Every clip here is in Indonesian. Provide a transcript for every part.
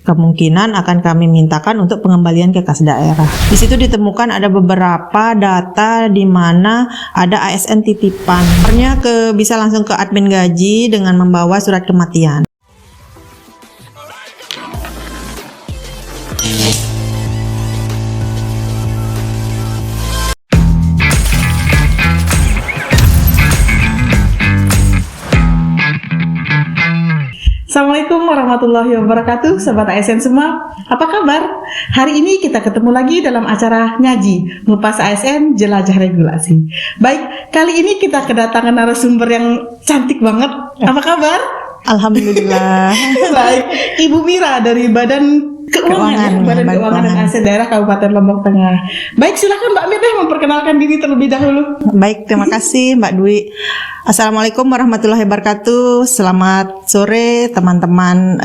Kemungkinan akan kami mintakan untuk pengembalian ke kas daerah. Di situ ditemukan ada beberapa data di mana ada ASN titipan. Nomornya bisa langsung ke admin gaji dengan membawa surat kematian. Assalamualaikum warahmatullahi wabarakatuh, Sobat ASN semua. Apa kabar? Hari ini kita ketemu lagi dalam acara Ngaji, Ngupas ASN Jelajah Regulasi. Baik, kali ini kita kedatangan narasumber yang cantik banget. Apa kabar? Alhamdulillah. Baik, Ibu Mira dari Badan Keuangan dan Aset Daerah Kabupaten Lombok Tengah. Baik, silakan Mbak Mira memperkenalkan diri terlebih dahulu. Baik, terima kasih Mbak Dwi. Assalamualaikum warahmatullahi wabarakatuh. Selamat sore teman-teman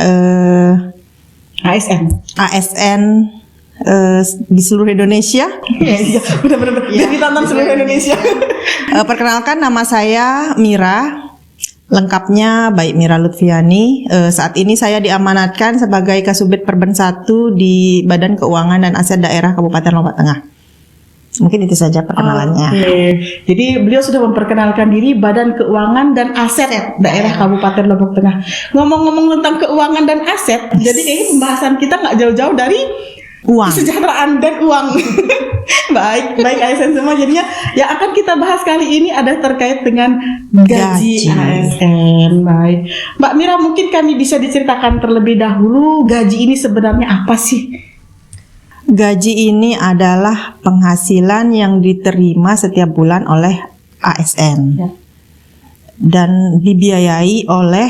ASN di seluruh Indonesia. Iya, benar-benar. Biar ditonton seluruh Indonesia. Perkenalkan, nama saya Mira. Lengkapnya baik Mira Lutfiani. Saat ini saya diamanatkan sebagai Kasubit Perben 1 di Badan Keuangan dan Aset Daerah Kabupaten Lombok Tengah. Mungkin itu saja perkenalannya. Oke. Jadi beliau sudah memperkenalkan diri Badan Keuangan dan Aset Daerah Kabupaten Lombok Tengah. Ngomong-ngomong tentang keuangan dan aset, jadi kayaknya pembahasan kita nggak jauh-jauh dari uang, kesejahteraan dan uang. Baik ASN semua. Jadinya yang akan kita bahas kali ini ada terkait dengan gaji ASN. Baik, Mbak Mira, mungkin kami bisa diceritakan terlebih dahulu gaji ini sebenarnya apa sih? Gaji ini adalah penghasilan yang diterima setiap bulan oleh ASN ya, dan dibiayai oleh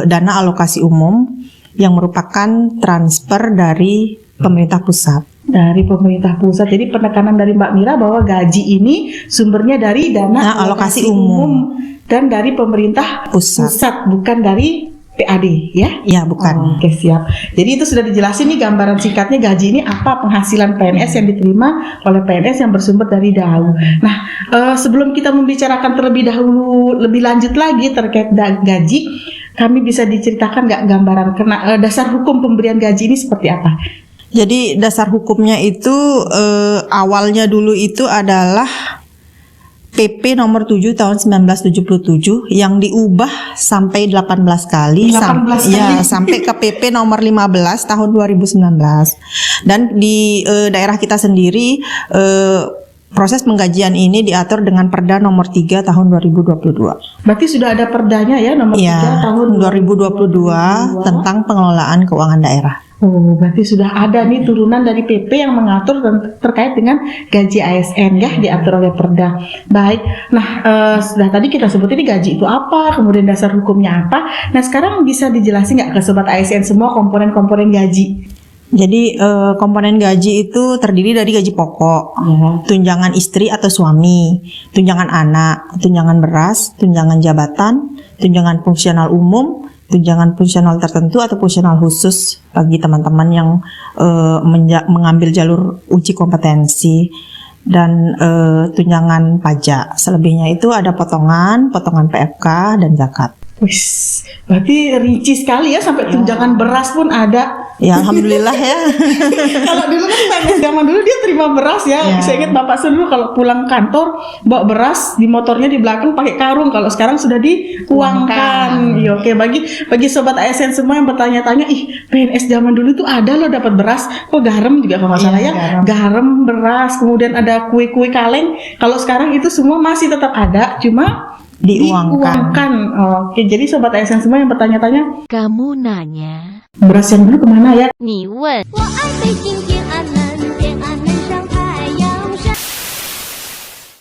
dana alokasi umum yang merupakan transfer dari pemerintah pusat. Dari pemerintah pusat. Jadi penekanan dari Mbak Mira bahwa gaji ini sumbernya dari dana alokasi umum dan dari pemerintah pusat, bukan dari PAD, ya? Ya, bukan. Oke, siap. Jadi itu sudah dijelasin nih gambaran singkatnya gaji ini apa, penghasilan PNS yang diterima oleh PNS yang bersumber dari DAU. Nah, sebelum kita membicarakan terlebih dahulu lebih lanjut lagi terkait gaji, kami bisa diceritakan nggak gambaran dasar hukum pemberian gaji ini seperti apa? Jadi dasar hukumnya itu awalnya dulu itu adalah PP nomor 7 tahun 1977 yang diubah sampai 18 kali, sampai ke PP nomor 15 tahun 2019. Dan di daerah kita sendiri proses penggajian ini diatur dengan Perda nomor 3 tahun 2022. Berarti sudah ada perdanya ya, nomor 3 tahun 2022 tentang pengelolaan keuangan daerah. Oh, berarti sudah ada nih turunan dari PP yang mengatur terkait dengan gaji ASN ya, diatur oleh Perda. Baik, nah sudah tadi kita sebut ini gaji itu apa, kemudian dasar hukumnya apa. Nah sekarang bisa dijelasin nggak ke Sobat ASN semua komponen-komponen gaji? Jadi komponen gaji itu terdiri dari gaji pokok, tunjangan istri atau suami, tunjangan anak, tunjangan beras, tunjangan jabatan, tunjangan fungsional umum, tunjangan fungsional tertentu atau fungsional khusus bagi teman-teman yang mengambil jalur uji kompetensi, dan tunjangan pajak. Selebihnya itu ada potongan PFK dan zakat. Wis, berarti rinci sekali ya, sampai tunjangan beras pun ada. Ya, alhamdulillah ya. Kalau dulu kan zaman dulu dia terima beras ya. Saya ingat bapak saya dulu kalau pulang kantor bawa beras di motornya di belakang pakai karung. Kalau sekarang sudah diuangkan. Ya, oke, bagi Sobat ASN semua yang bertanya-tanya, PNS zaman dulu tuh ada loh dapat beras. Kok garam juga kalau nggak salah ya. Garam, beras, kemudian ada kue-kue kaleng. Kalau sekarang itu semua masih tetap ada, cuma diuangkan. Oke, jadi Sobat ASN semua yang bertanya-tanya, kamu nanya beras yang dulu kemana ya?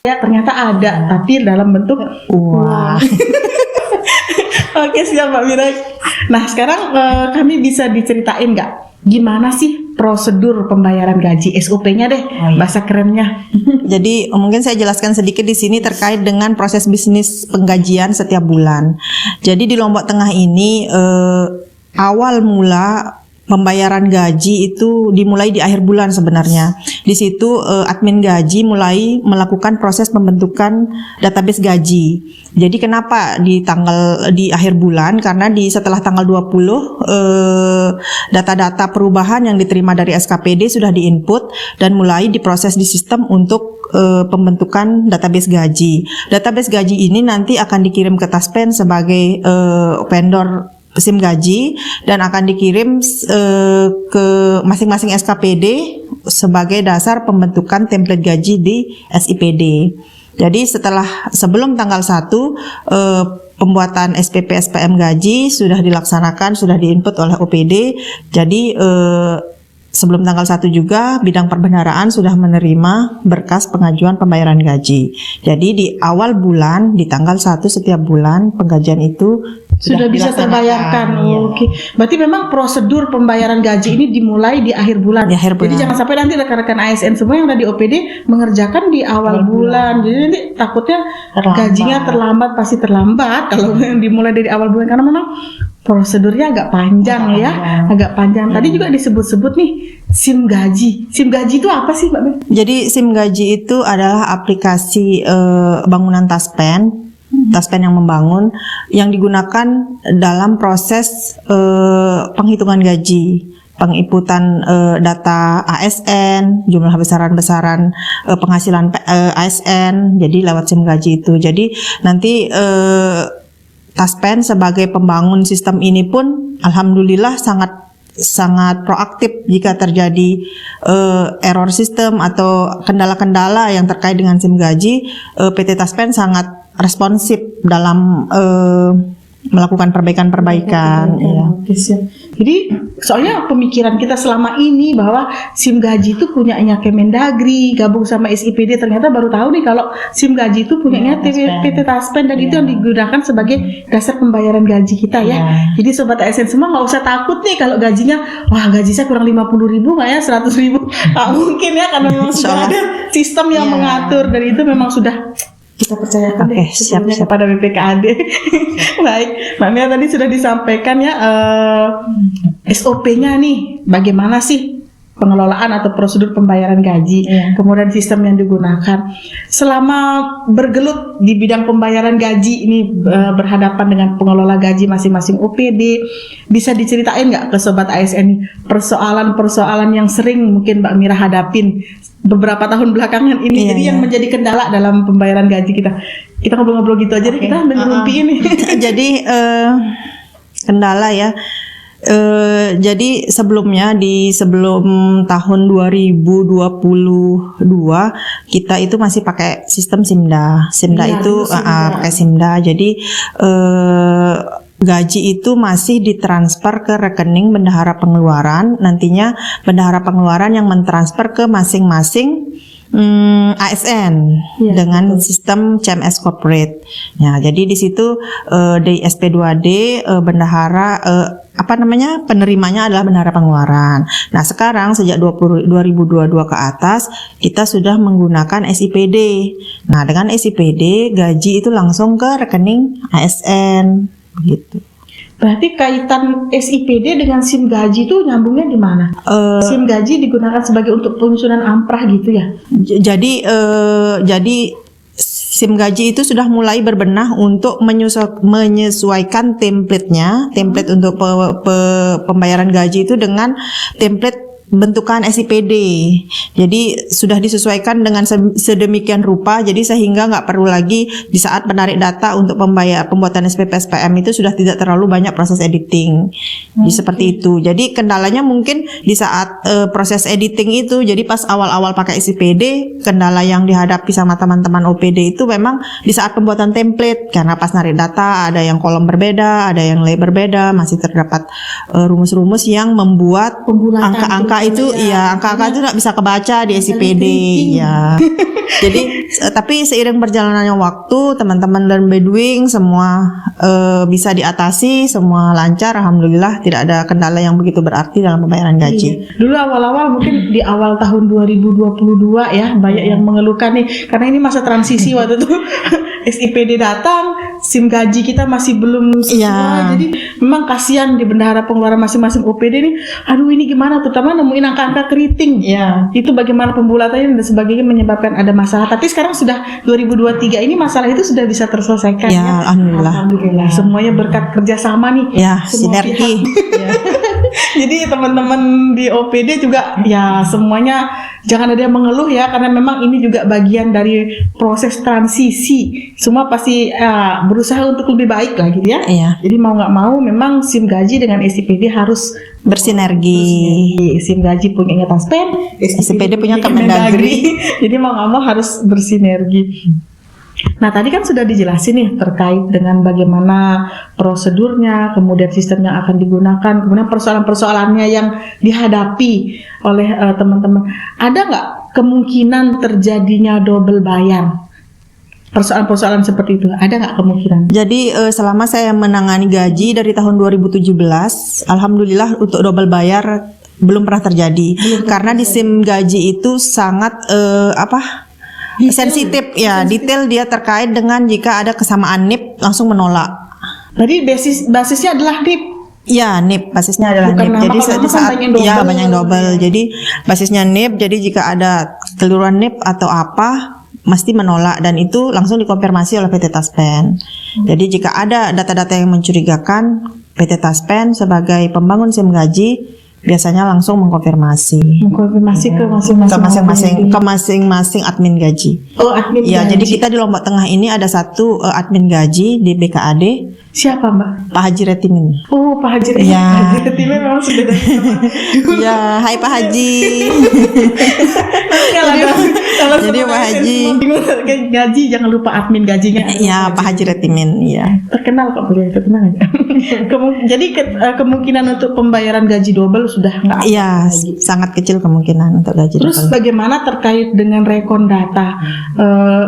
Ya, ternyata ada, tapi dalam bentuk uang. Oke, siap Mbak Mira. Nah sekarang kami bisa diceritain nggak gimana sih prosedur pembayaran gaji, SOP-nya deh, bahasa kerennya. Jadi mungkin saya jelaskan sedikit di sini terkait dengan proses bisnis penggajian setiap bulan. Jadi di Lombok Tengah ini awal mula pembayaran gaji itu dimulai di akhir bulan sebenarnya. Di situ admin gaji mulai melakukan proses pembentukan database gaji. Jadi kenapa di akhir bulan? Karena setelah tanggal 20 data-data perubahan yang diterima dari SKPD sudah diinput dan mulai diproses di sistem untuk pembentukan database gaji. Database gaji ini nanti akan dikirim ke Taspen sebagai vendor SIM gaji dan akan dikirim ke masing-masing SKPD sebagai dasar pembentukan template gaji di SIPD. Jadi sebelum tanggal 1 pembuatan SPP SPM gaji sudah dilaksanakan, sudah diinput oleh OPD. Jadi sebelum tanggal 1 juga bidang perbendaharaan sudah menerima berkas pengajuan pembayaran gaji. Jadi di awal bulan, di tanggal 1 setiap bulan penggajian itu sudah bisa terbayarkan. Ya. Oke. Berarti memang prosedur pembayaran gaji ini dimulai di akhir bulan. Di akhir bulan. Jadi jangan sampai nanti rekan-rekan ASN semua yang ada di OPD mengerjakan di awal bulan. Jadi nanti takutnya gajinya terlambat, pasti terlambat kalau yang dimulai dari awal bulan karena memang prosedurnya agak panjang agak panjang. Tadi juga disebut-sebut nih SIM gaji. SIM gaji itu apa sih, Mbak Ben? Jadi SIM gaji itu adalah aplikasi bangunan Taspen. Taspen yang membangun yang digunakan dalam proses penghitungan gaji, penginputan data ASN, jumlah besaran-besaran penghasilan ASN, jadi lewat SIM gaji itu. Jadi nanti Taspen sebagai pembangun sistem ini pun alhamdulillah sangat proaktif jika terjadi error sistem atau kendala-kendala yang terkait dengan SIM gaji. PT Taspen sangat responsif dalam melakukan perbaikan-perbaikan. Ya. Jadi soalnya pemikiran kita selama ini bahwa SIM gaji itu punyanya Kemendagri gabung sama SIPD, ternyata baru tahu nih kalau SIM gaji itu punyanya PT Taspen dan itu yang digunakan sebagai dasar pembayaran gaji kita ya. Jadi sobat ASN semua nggak usah takut nih kalau gajinya gaji saya kurang 50.000 nggak ya 100.000. Nggak mungkin ya karena memang sudah ada sistem yang mengatur dan itu memang sudah kita percayakan siap kepada BPKAD. Baik, Mbak Mia tadi sudah disampaikan ya SOP-nya nih, bagaimana sih pengelolaan atau prosedur pembayaran gaji, kemudian sistem yang digunakan. Selama bergelut di bidang pembayaran gaji ini berhadapan dengan pengelola gaji masing-masing OPD, bisa diceritain nggak ke sobat ASN persoalan-persoalan yang sering mungkin Mbak Mira hadapin beberapa tahun belakangan ini, jadi yang menjadi kendala dalam pembayaran gaji kita. Kita ngobrol-ngobrol gitu aja deh, kita ngumpi ini. Jadi kendala ya. Jadi sebelumnya sebelum tahun 2022 kita itu masih pakai sistem SIMDA. SIMDA itu pakai SIMDA. Jadi gaji itu masih ditransfer ke rekening bendahara pengeluaran. Nantinya bendahara pengeluaran yang mentransfer ke masing-masing ASN dengan sistem CMS corporate. Ya, jadi di situ di SP2D bendahara penerimanya adalah bendahara pengeluaran. Nah, sekarang sejak 2022 ke atas kita sudah menggunakan SIPD. Nah, dengan SIPD gaji itu langsung ke rekening ASN gitu. Berarti kaitan SIPD dengan SIM gaji itu nyambungnya di mana? SIM gaji digunakan sebagai untuk penyusunan amprah gitu ya? Jadi SIM gaji itu sudah mulai berbenah untuk menyesuaikan template untuk pembayaran gaji itu dengan template bentukan SIPD. Jadi sudah disesuaikan dengan sedemikian rupa, jadi sehingga nggak perlu lagi di saat menarik data untuk pembuatan SPP SPM itu sudah tidak terlalu banyak proses editing. Jadi seperti itu. Jadi kendalanya mungkin di saat proses editing itu, jadi pas awal-awal pakai SIPD, kendala yang dihadapi sama teman-teman OPD itu memang di saat pembuatan template, karena pas narik data ada yang kolom berbeda, ada yang layer berbeda, masih terdapat rumus-rumus yang membuat angka-angka itu iya, angka-angka itu nggak bisa kebaca di SIPD ya. Jadi tapi seiring berjalannya waktu, teman-teman dan Bedwing semua bisa diatasi, semua lancar, alhamdulillah, tidak ada kendala yang begitu berarti dalam pembayaran gaji. Dulu awal-awal mungkin di awal tahun 2022 ya banyak yang mengeluhkan nih, karena ini masa transisi waktu itu SIPD datang, SIM gaji kita masih belum sesuai, jadi memang kasihan di bendahara pengeluaran masing-masing OPD nih. Aduh, ini gimana, terutama nemuin angka-angka keriting. Itu bagaimana pembulatannya dan sebagainya menyebabkan ada masalah. Tapi sekarang sudah 2023 ini masalah itu sudah bisa terselesaikan ya. Alhamdulillah. Semuanya berkat kerjasama nih. Ya, semua sinergi. Jadi teman-teman di OPD juga ya semuanya jangan ada yang mengeluh ya, karena memang ini juga bagian dari proses transisi. Semua pasti berusaha untuk lebih baik lah gitu ya. Jadi mau nggak mau memang SIM gaji dengan SIPD harus bersinergi. SIM gaji punya Taspen, SIPD punya Kemendagri. Jadi mau nggak mau harus bersinergi. Nah, tadi kan sudah dijelasin nih terkait dengan bagaimana prosedurnya, kemudian sistem yang akan digunakan, kemudian persoalan-persoalannya yang dihadapi oleh teman-teman. Ada nggak kemungkinan terjadinya double bayar? Persoalan-persoalan seperti itu, ada nggak kemungkinan? Jadi selama saya menangani gaji dari tahun 2017, alhamdulillah untuk double bayar belum pernah terjadi. Karena di SIM gaji itu sangat sensitif ya, detail dia terkait dengan jika ada kesamaan NIP langsung menolak. Jadi basisnya adalah NIP. Ya, NIP basisnya adalah NIP. Jadi di saat banyak double. Jadi basisnya NIP. Jadi jika ada keliruan NIP atau apa mesti menolak, dan itu langsung dikonfirmasi oleh PT Taspen. Jadi jika ada data-data yang mencurigakan, PT Taspen sebagai pembangun SIM gaji biasanya langsung mengkonfirmasi ke masing-masing admin gaji. Oh, admin ya, gaji. Jadi kita di Lombok Tengah ini ada satu admin gaji di BKAD. Siapa, Mbak? Pak Haji Retimin. Oh, Pak Haji Retimin. Ya. Pak Haji Retimin memang sudah dari ya, hai Pak Haji. Jadi Pak Haji gaji, jangan lupa admin gajinya. Ya, Pak Haji Retimin. Ya. Terkenal kok beliau, terkenal aja. Jadi kemungkinan untuk pembayaran gaji double sudah nggak ada. Iya, sangat kecil kemungkinan untuk gaji double. Terus bagaimana terkait dengan rekon data?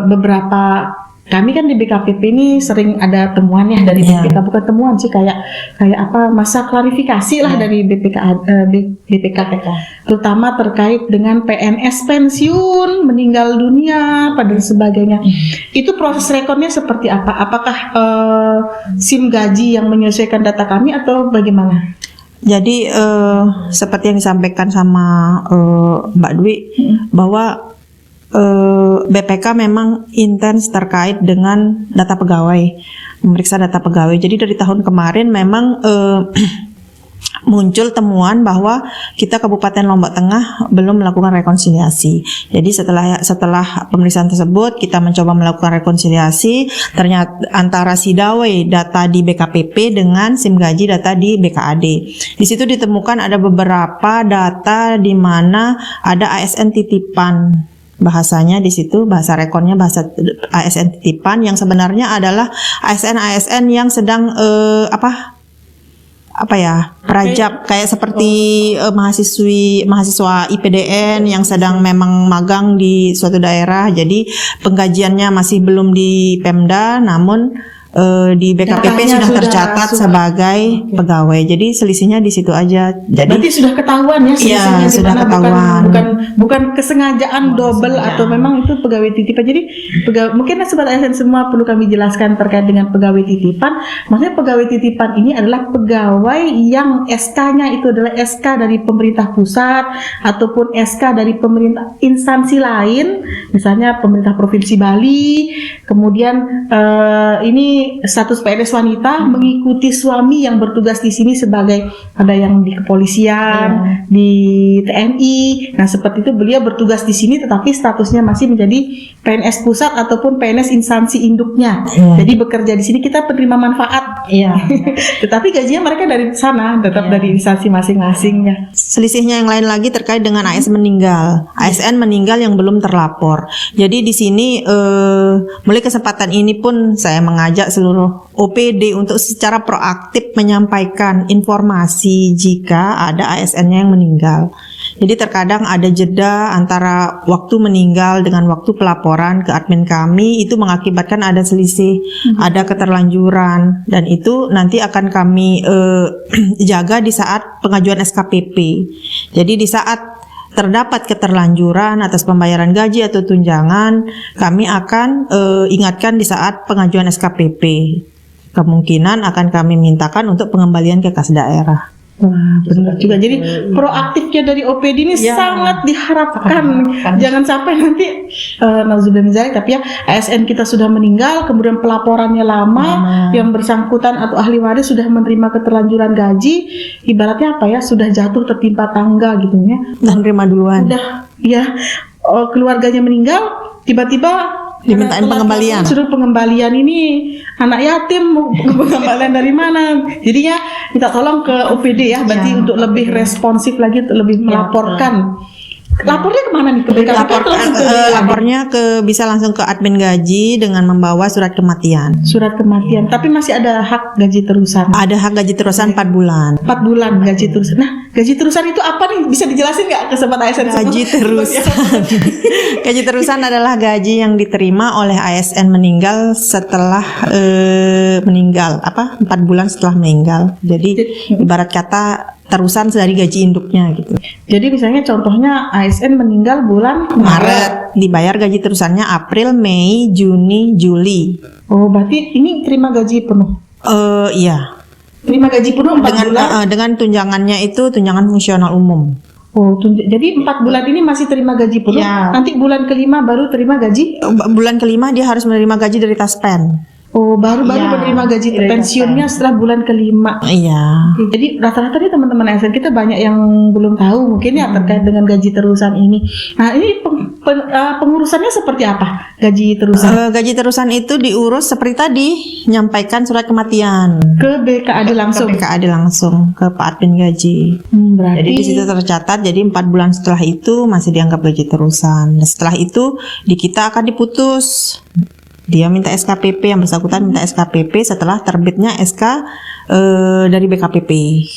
Beberapa kami kan di BKPP ini sering ada temuan ya dari BPK, bukan temuan sih, kayak apa, masa klarifikasi lah dari BPK, terutama terkait dengan PNS pensiun, meninggal dunia, pada sebagainya. Itu proses rekodnya seperti apa? Apakah SIM gaji yang menyesuaikan data kami atau bagaimana? Jadi seperti yang disampaikan sama Mbak Dwi, bahwa BPK memang intens terkait dengan data pegawai, memeriksa data pegawai. Jadi dari tahun kemarin memang muncul temuan bahwa kita Kabupaten Lombok Tengah belum melakukan rekonsiliasi. Jadi setelah pemeriksaan tersebut kita mencoba melakukan rekonsiliasi, ternyata antara Sidawai data di BKPP dengan SIM gaji data di BKAD. Di situ ditemukan ada beberapa data di mana ada ASN titipan. Bahasanya di situ, bahasa rekonnya bahasa ASN titipan, yang sebenarnya adalah ASN yang sedang perajab, kayak seperti mahasiswa IPDN yang sedang memang magang di suatu daerah. Jadi penggajiannya masih belum di Pemda, namun di BKPP sudah tercatat sebagai pegawai. Jadi selisihnya di situ aja. Jadi berarti sudah ketahuan ya selisihnya, sudah ketahuan. Bukan kesengajaan double atau memang itu pegawai titipan. Jadi mungkin sobat ASN semua perlu kami jelaskan terkait dengan pegawai titipan. Maksudnya pegawai titipan ini adalah pegawai yang SK-nya itu adalah SK dari pemerintah pusat ataupun SK dari pemerintah instansi lain, misalnya pemerintah Provinsi Bali. Kemudian ini status PNS wanita mengikuti suami yang bertugas di sini sebagai, ada yang di kepolisian, di TNI. Nah, seperti itu beliau bertugas di sini tetapi statusnya masih menjadi PNS pusat ataupun PNS instansi induknya. Jadi bekerja di sini kita penerima manfaat. Tetapi gajinya mereka dari sana, tetap dari instansi masing-masingnya. Selisihnya yang lain lagi terkait dengan ASN meninggal. ASN meninggal yang belum terlapor. Jadi di sini mulai kesempatan ini pun saya mengajak seluruh OPD untuk secara proaktif menyampaikan informasi jika ada ASN-nya yang meninggal. Jadi terkadang ada jeda antara waktu meninggal dengan waktu pelaporan ke admin kami, itu mengakibatkan ada selisih, ada keterlanjuran, dan itu nanti akan kami jaga di saat pengajuan SKPP. Jadi di saat terdapat keterlanjuran atas pembayaran gaji atau tunjangan, kami akan ingatkan di saat pengajuan SKPP. Kemungkinan akan kami mintakan untuk pengembalian ke kas daerah. Wah, benar juga. Jadi proaktifnya dari OPD ini sangat diharapkan. Jangan sampai nanti nauzubillah min dzalik, tapi ya ASN kita sudah meninggal, kemudian pelaporannya lama, yang bersangkutan atau ahli waris sudah menerima keterlanjuran gaji, ibaratnya apa ya, sudah jatuh tertimpa tangga gitu ya. Dan terima duluan. Udah ya, keluarganya meninggal, tiba-tiba dimintain pengembalian. Suruh pengembalian, ini anak yatim, mau pengembalian dari mana? Jadinya minta tolong ke OPD ya, berarti untuk lebih responsif lagi, untuk lebih melaporkan. Lapornya kemana nih? Ke BKP? Lapornya bisa langsung ke admin gaji dengan membawa surat kematian. Surat kematian, tapi masih ada hak gaji terusan. Ada hak gaji terusan 4 bulan. 4 bulan gaji terusan. Nah, gaji terusan itu apa nih? Bisa dijelasin nggak ke sobat ASN? Gaji terusan. Gaji terusan adalah gaji yang diterima oleh ASN meninggal setelah meninggal, 4 bulan setelah meninggal. Jadi ibarat kata terusan dari gaji induknya gitu. Jadi misalnya contohnya ASN meninggal bulan Maret, dibayar gaji terusannya April, Mei, Juni, Juli. Oh, berarti ini terima gaji penuh? Iya. Terima gaji penuh 4 bulan? Dengan tunjangannya itu tunjangan fungsional umum. Oh, jadi 4 bulan ini masih terima gaji penuh. Ya. Nanti bulan kelima baru terima gaji? Bulan kelima dia harus menerima gaji dari Taspen. Oh, baru menerima gaji pensiunnya setelah bulan kelima. Iya. Oke, jadi rata-rata nih teman-teman ASN kita banyak yang belum tahu mungkin ya terkait dengan gaji terusan ini. Nah, ini pengurusannya seperti apa? Gaji terusan? Gaji terusan itu diurus seperti tadi, nyampaikan surat kematian Ke BKAD langsung. ke BKAD langsung ke Pak Admin Gaji. Berarti Jadi di situ tercatat, jadi 4 bulan setelah itu masih dianggap gaji terusan. Nah, setelah itu di kita akan diputus. Dia minta SKPP, yang bersangkutan minta SKPP setelah terbitnya SK dari BKPP.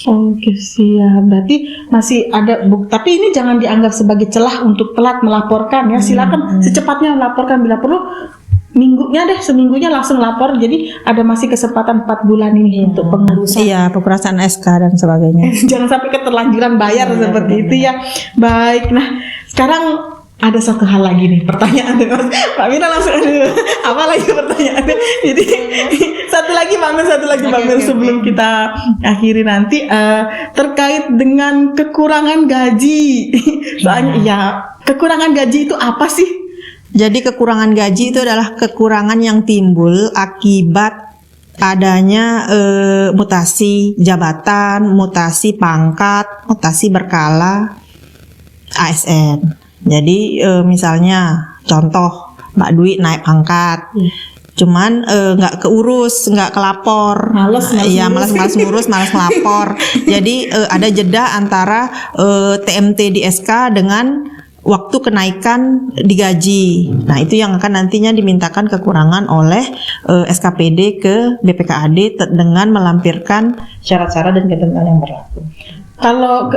Oke, siap. Berarti masih ada tapi ini jangan dianggap sebagai celah untuk telat melaporkan ya. Silakan secepatnya melaporkan, bila perlu seminggunya langsung lapor. Jadi ada masih kesempatan 4 bulan ini untuk pengurusan. Iya, pengurusan SK dan sebagainya. Jangan sampai keterlanjuran bayar seperti itu ya. Baik, nah sekarang ada satu hal lagi nih, pertanyaan Pak Mina langsung apa lagi pertanyaannya? Jadi satu lagi Pak Mir sebelum kita akhiri nanti terkait dengan kekurangan gaji. Soalnya ya, kekurangan gaji itu apa sih? Jadi kekurangan gaji itu adalah kekurangan yang timbul akibat adanya mutasi jabatan, mutasi pangkat, mutasi berkala ASN. Jadi misalnya contoh Mbak Dwi naik pangkat, cuman nggak keurus, nggak kelapor, malas ngurus, malas ngelapor. Jadi ada jeda antara TMT di SK dengan waktu kenaikan di gaji. Nah, itu yang akan nantinya dimintakan kekurangan oleh SKPD ke BPKAD dengan melampirkan syarat-syarat dan ketentuan yang berlaku. Kalau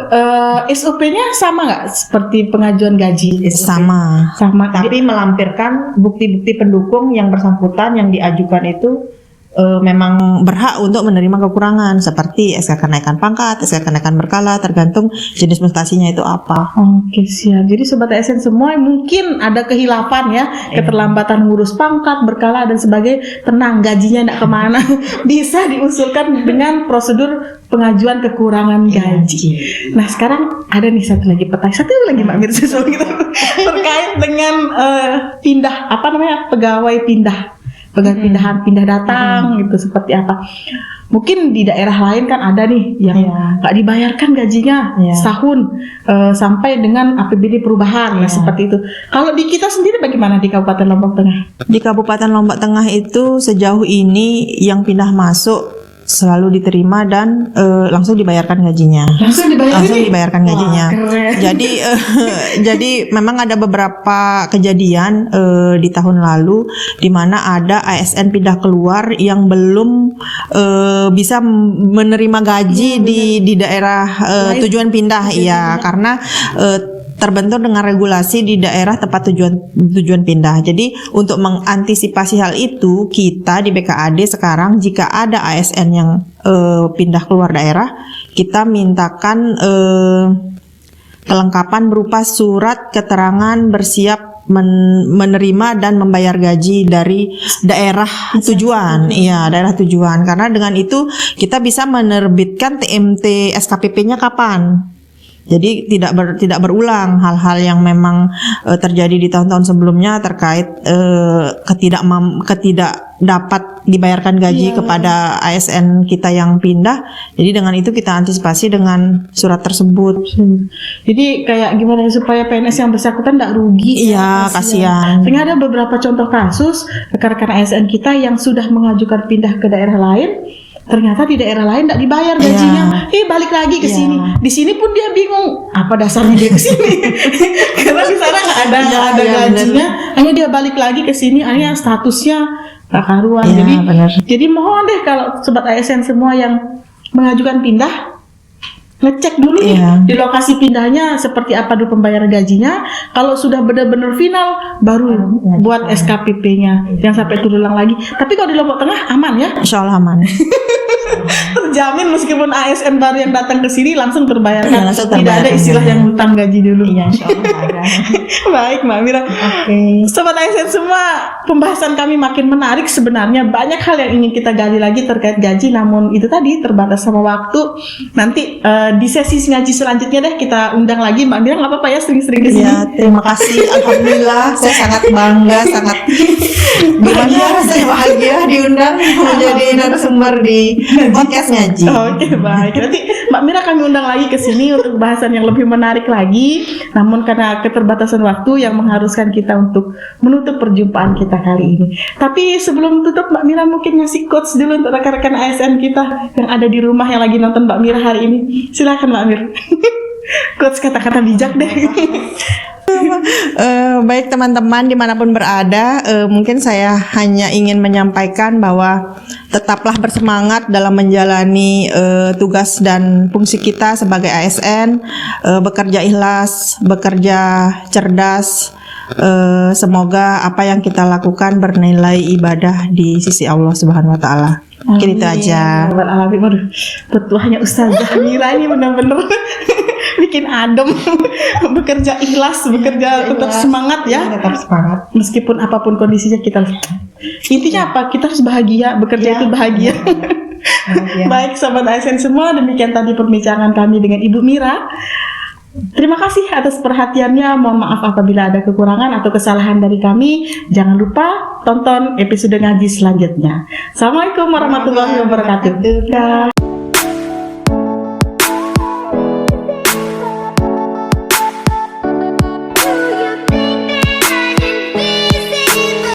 SOP-nya sama nggak seperti pengajuan gaji? Sama. Tapi melampirkan bukti-bukti pendukung yang bersangkutan yang diajukan itu memang berhak untuk menerima kekurangan seperti SK kenaikan pangkat, SK kenaikan berkala, tergantung jenis mutasinya itu apa. Oke, siap. Jadi sobat ASN semua mungkin ada kehilafan ya, keterlambatan ngurus pangkat, berkala dan sebagainya. Tenang, gajinya tidak kemana. Bisa diusulkan dengan prosedur pengajuan kekurangan gaji. Nah, sekarang ada nih satu lagi Mbak Mir terkait dengan pegawai pindah datang gitu, seperti apa? Mungkin di daerah lain kan ada nih yang nggak dibayarkan gajinya setahun sampai dengan APBD perubahan, seperti itu. Kalau di kita sendiri bagaimana di Kabupaten Lombok Tengah? Di Kabupaten Lombok Tengah itu sejauh ini yang pindah masuk selalu diterima dan langsung dibayarkan gajinya. Langsung dibayarkan gajinya. Wah, keren. Jadi memang ada beberapa kejadian di tahun lalu di mana ada ASN pindah keluar yang belum bisa menerima gaji di daerah tujuan pindah, iya, karena terbentur dengan regulasi di daerah tempat tujuan pindah. Jadi untuk mengantisipasi hal itu, kita di BKAD sekarang jika ada ASN yang pindah keluar daerah, kita mintakan kelengkapan berupa surat keterangan bersiap menerima dan membayar gaji dari daerah tujuan. Iya, daerah tujuan. Karena dengan itu kita bisa menerbitkan TMT SKPP-nya kapan. Jadi tidak berulang hal-hal yang memang terjadi di tahun-tahun sebelumnya terkait ketidak dapat dibayarkan gaji kepada ASN kita yang pindah. Jadi dengan itu kita antisipasi dengan surat tersebut. Jadi kayak gimana supaya PNS yang bersangkutan tidak rugi? Iya, kasihan. Sehingga ada beberapa contoh kasus rekan-rekan ASN kita yang sudah mengajukan pindah ke daerah lain, ternyata di daerah lain tidak dibayar gajinya. Balik lagi ke sini. Di sini pun dia bingung apa dasarnya dia ke sini. Karena di sana nggak ada gajinya. Hanya dia balik lagi ke sini, hanya statusnya tak karuan. Jadi mohon deh kalau sobat ASN semua yang mengajukan pindah, ngecek dulu nih di lokasi pindahnya seperti apa dulu pembayaran gajinya. Kalau sudah benar-benar final baru buat SKPP-nya, jangan sampai terulang lagi. Tapi kalau di Lombok Tengah aman ya? Insya Allah aman. Terjamin meskipun ASN baru yang datang ke sini langsung terbayarkan. Langsung Tidak ada istilah yang hutang gaji dulu. Iya, insya Allah ada. Baik Mbak Mira. Sobat ASN semua, pembahasan kami makin menarik sebenarnya. Banyak hal yang ingin kita gali lagi terkait gaji, namun itu tadi terbatas sama waktu. Nanti di sesi ngaji selanjutnya deh kita undang lagi Mbak Mira, nggak apa-apa ya, sering-sering ke sini. Ya, terima kasih. Alhamdulillah, saya sangat bangga, sangat bahagia diundang menjadi narasumber di podcast ngaji. Oke, baik. Nanti Mbak Mira kami undang lagi ke sini untuk bahasan yang lebih menarik lagi. Namun karena keterbatasan waktu yang mengharuskan kita untuk menutup perjumpaan kita kali ini. Tapi sebelum tutup, Mbak Mira mungkin ngasih quotes dulu untuk rekan-rekan ASN kita yang ada di rumah yang lagi nonton Mbak Mira hari ini. Silakan Mbak Mira. Quotes kata-kata bijak deh. Baik teman-teman dimanapun berada, mungkin saya hanya ingin menyampaikan bahwa tetaplah bersemangat dalam menjalani tugas dan fungsi kita sebagai ASN, bekerja ikhlas, bekerja cerdas. Semoga apa yang kita lakukan bernilai ibadah di sisi Allah Subhanahu wa taala. Mungkin itu aja. Waduh, petuahnya Ustazah Mira ini benar-benar bikin adem. Bekerja ikhlas, bekerja tetap semangat ya. Tetap semangat. Meskipun apapun kondisinya kita. Intinya apa? Kita harus bahagia, bekerja itu bahagia. Baik sobat ASN semua, demikian tadi perbincangan kami dengan Ibu Mira. Terima kasih atas perhatiannya. Mohon maaf apabila ada kekurangan atau kesalahan dari kami. Jangan lupa tonton episode ngaji selanjutnya. Assalamualaikum warahmatullahi wabarakatuh.